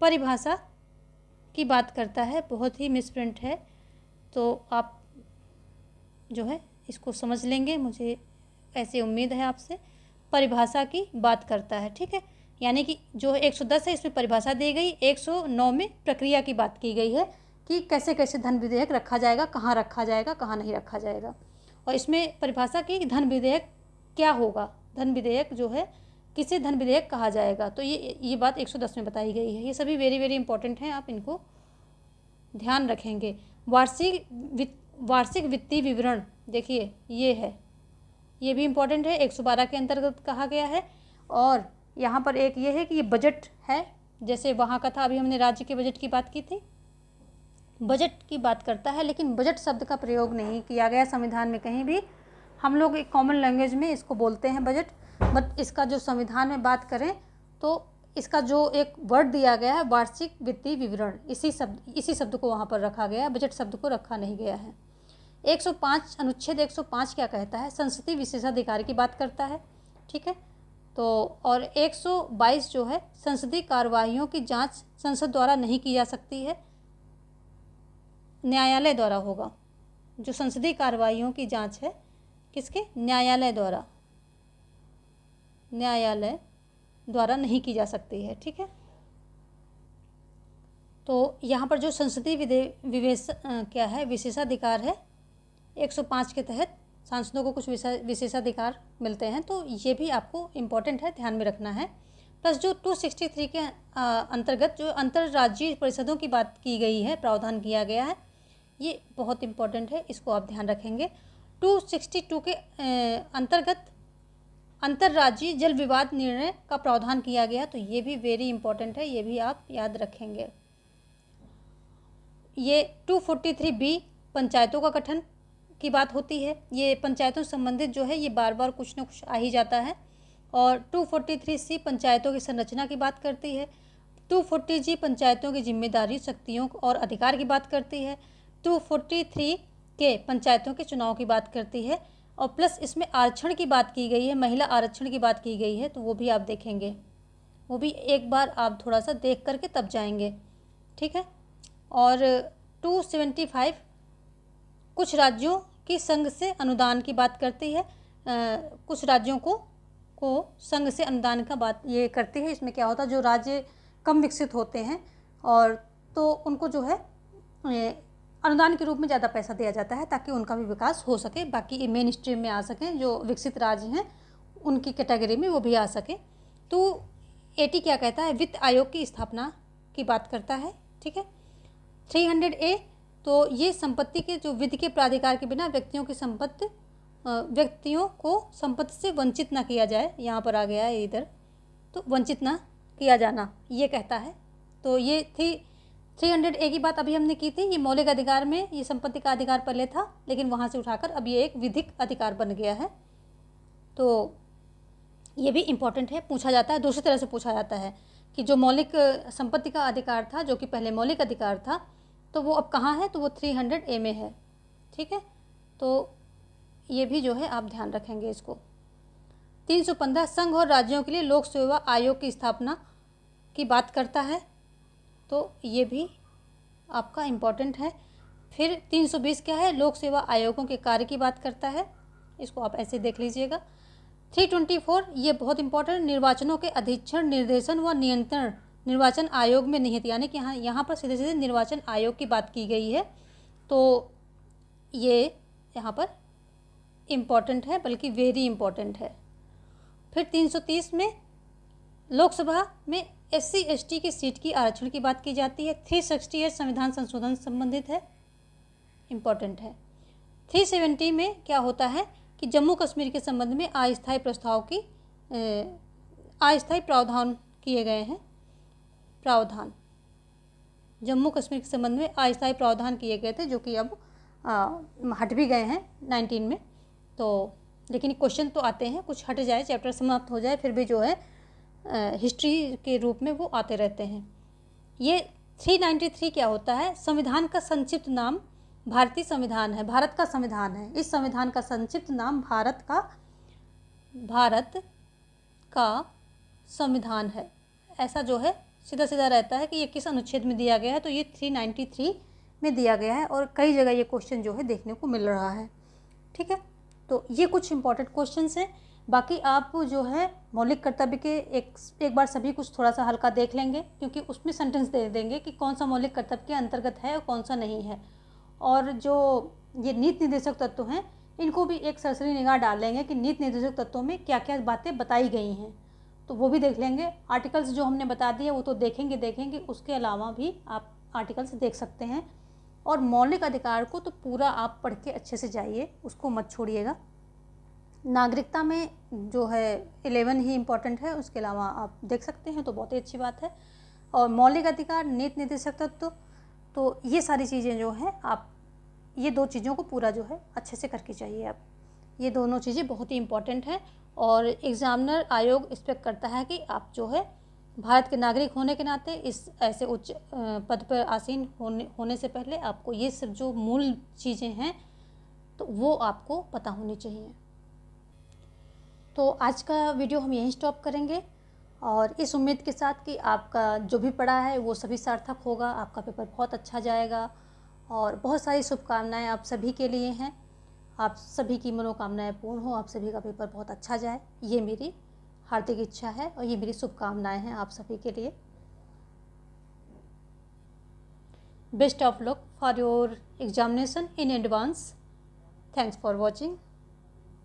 परिभाषा की बात करता है, बहुत ही मिसप्रिंट है, तो आप जो है इसको समझ लेंगे, मुझे ऐसी उम्मीद है आपसे। परिभाषा की बात करता है, ठीक है, यानी कि जो 110 है इसमें परिभाषा दी गई, 109 में प्रक्रिया की बात की गई है कि कैसे कैसे धन विधेयक रखा जाएगा, कहाँ रखा जाएगा, कहाँ नहीं रखा जाएगा। और इसमें परिभाषा की धन विधेयक क्या होगा, धन विधेयक जो है किसे धन विधेयक कहा जाएगा, तो ये बात 110 में बताई गई है। ये सभी वेरी वेरी इंपॉर्टेंट हैं, आप इनको ध्यान रखेंगे। वार्षिक वित्तीय विवरण देखिए ये है, ये भी इम्पॉर्टेंट है, 112 के अंतर्गत कहा गया है। और यहाँ पर एक ये है कि ये बजट है, जैसे वहाँ का था, अभी हमने राज्य के बजट की बात की थी, बजट की बात करता है, लेकिन बजट शब्द का प्रयोग नहीं किया गया संविधान में कहीं भी। हम लोग एक कॉमन लैंग्वेज में इसको बोलते हैं बजट, बट इसका जो संविधान में बात करें तो इसका जो एक वर्ड दिया गया है वार्षिक वित्तीय विवरण, इसी शब्द को वहाँ पर रखा गया है, बजट शब्द को रखा नहीं गया है। 105 अनुच्छेद 105 क्या कहता है, संसदीय विशेषाधिकार की बात करता है। ठीक है, तो और 122 जो है संसदीय कार्यवाहियों की जांच संसद द्वारा नहीं की जा सकती है, न्यायालय द्वारा होगा। जो संसदीय कार्यवाहियों की जांच है किसके, न्यायालय द्वारा नहीं की जा सकती है। ठीक है, तो यहाँ पर जो संसदीय क्या है, विशेषाधिकार है 105 के तहत सांसदों को कुछ विशेषाधिकार मिलते हैं, तो ये भी आपको इम्पोर्टेंट है, ध्यान में रखना है। प्लस जो 263 के अंतर्गत जो अंतर्राज्यीय परिषदों की बात की गई है, प्रावधान किया गया है, ये बहुत इम्पोर्टेंट है, इसको आप ध्यान रखेंगे। 262 के अंतर्गत अंतर्राज्यीय जल विवाद निर्णय का प्रावधान किया गया, तो ये भी वेरी इंपॉर्टेंट है, ये भी आप याद रखेंगे। ये 243B पंचायतों का गठन की बात होती है, ये पंचायतों से संबंधित जो है ये बार बार कुछ न कुछ आ ही जाता है। और 243C पंचायतों की संरचना की बात करती है। 240G पंचायतों की जिम्मेदारी, शक्तियों और अधिकार की बात करती है। 243K पंचायतों के चुनाव की बात करती है। और प्लस इसमें आरक्षण की बात की गई है, महिला आरक्षण की बात की गई है, तो वो भी आप देखेंगे, वो भी एक बार आप थोड़ा सा देख करके तब जाएंगे। ठीक है, और 275 कुछ राज्यों की संघ से अनुदान की बात करती है, कुछ राज्यों को संघ से अनुदान का बात ये करती है। इसमें क्या होता है, जो राज्य कम विकसित होते हैं और तो उनको जो है अनुदान के रूप में ज़्यादा पैसा दिया जाता है ताकि उनका भी विकास हो सके, बाकी मेन स्ट्रीम में आ सकें, जो विकसित राज्य हैं उनकी कैटेगरी में वो भी आ सके। तो 80 क्या कहता है, वित्त आयोग की स्थापना की बात करता है। ठीक है, 300A तो ये संपत्ति के जो विधि के प्राधिकार के बिना व्यक्तियों को संपत्ति से वंचित ना किया जाए, यहाँ पर आ गया है इधर, तो वंचित ना किया जाना ये कहता है। तो ये थी 300A की बात अभी हमने की थी, ये मौलिक अधिकार में ये संपत्ति का अधिकार पहले था, लेकिन वहाँ से उठाकर अब ये एक विधिक अधिकार बन गया है। तो ये भी इम्पोर्टेंट है, पूछा जाता है, दूसरी तरह से पूछा जाता है कि जो मौलिक संपत्ति का अधिकार था, जो कि पहले मौलिक अधिकार था, तो वो अब कहाँ है, तो वो 300A में है। ठीक है, तो ये भी जो है आप ध्यान रखेंगे इसको। 315 संघ और राज्यों के लिए लोक सेवा आयोग की स्थापना की बात करता है, तो ये भी आपका इम्पोर्टेंट है। फिर 320 क्या है, लोक सेवा आयोगों के कार्य की बात करता है, इसको आप ऐसे देख लीजिएगा। 324 ये बहुत इंपॉर्टेंट, निर्वाचनों के अधीक्षण, निर्देशन व नियंत्रण निर्वाचन आयोग में निहित, यानी कि यहाँ पर सीधे सीधे निर्वाचन आयोग की बात की गई है, तो ये यहाँ पर इम्पॉर्टेंट है, बल्कि वेरी इम्पॉर्टेंट है। फिर 330 में लोकसभा में SC ST की सीट की आरक्षण की बात की जाती है। 368 संविधान संशोधन से संबंधित है, इम्पॉर्टेंट है। 370 में क्या होता है कि जम्मू कश्मीर के संबंध में अस्थायी प्रावधान किए गए हैं, प्रावधान जम्मू कश्मीर के संबंध में अस्थायी प्रावधान किए गए थे, जो कि अब हट भी गए हैं 19 में। तो लेकिन क्वेश्चन तो आते हैं, कुछ हट जाए, चैप्टर समाप्त हो जाए, फिर भी जो है हिस्ट्री के रूप में वो आते रहते हैं। ये 393 क्या होता है, संविधान का संक्षिप्त नाम भारतीय संविधान है, भारत का संविधान है। इस संविधान का संक्षिप्त नाम भारत का संविधान है। ऐसा जो है सीधा सीधा रहता है कि ये किस अनुच्छेद में दिया गया है, तो ये 393 में दिया गया है, और कई जगह ये क्वेश्चन जो है देखने को मिल रहा है। ठीक है, तो ये कुछ इंपॉर्टेंट क्वेश्चंस हैं। बाकी आप जो है मौलिक कर्तव्य के एक बार सभी कुछ थोड़ा सा हल्का देख लेंगे, क्योंकि उसमें सेंटेंस दे देंगे कि कौन सा मौलिक कर्तव्य के अंतर्गत है और कौन सा नहीं है। और जो ये नीति निर्देशक तत्व हैं, इनको भी एक सरसरी निगाह डाल लेंगे कि नीति निर्देशक तत्वों में क्या क्या बातें बताई गई हैं, तो वो भी देख लेंगे। आर्टिकल्स जो हमने बता दिए वो तो देखेंगे, उसके अलावा भी आप आर्टिकल्स देख सकते हैं। और मौलिक अधिकार को तो पूरा आप पढ़ के अच्छे से जाइए, उसको मत छोड़िएगा। नागरिकता में जो है 11 ही इम्पॉर्टेंट है, उसके अलावा आप देख सकते हैं, तो बहुत ही अच्छी बात है। और मौलिक अधिकार, नीति निर्देशक तत्व, तो ये सारी चीज़ें जो हैं आप ये दो चीज़ों को पूरा जो है अच्छे से करके चाहिए आप। ये दोनों चीज़ें बहुत ही इम्पॉर्टेंट हैं, और एग्जामिनर आयोग एक्सपेक्ट करता है कि आप जो है भारत के नागरिक होने के नाते इस ऐसे उच्च पद पर आसीन होने से पहले आपको ये सब जो मूल चीज़ें हैं तो वो आपको पता होनी चाहिए। तो आज का वीडियो हम यहीं स्टॉप करेंगे और इस उम्मीद के साथ कि आपका जो भी पढ़ा है वो सभी सार्थक होगा, आपका पेपर बहुत अच्छा जाएगा और बहुत सारी शुभकामनाएं आप सभी के लिए हैं। आप सभी की मनोकामनाएं पूर्ण हो, आप सभी का पेपर बहुत अच्छा जाए, ये मेरी हार्दिक इच्छा है और ये मेरी शुभकामनाएं हैं आप सभी के लिए। Best of luck for your examination in advance. Thanks for watching.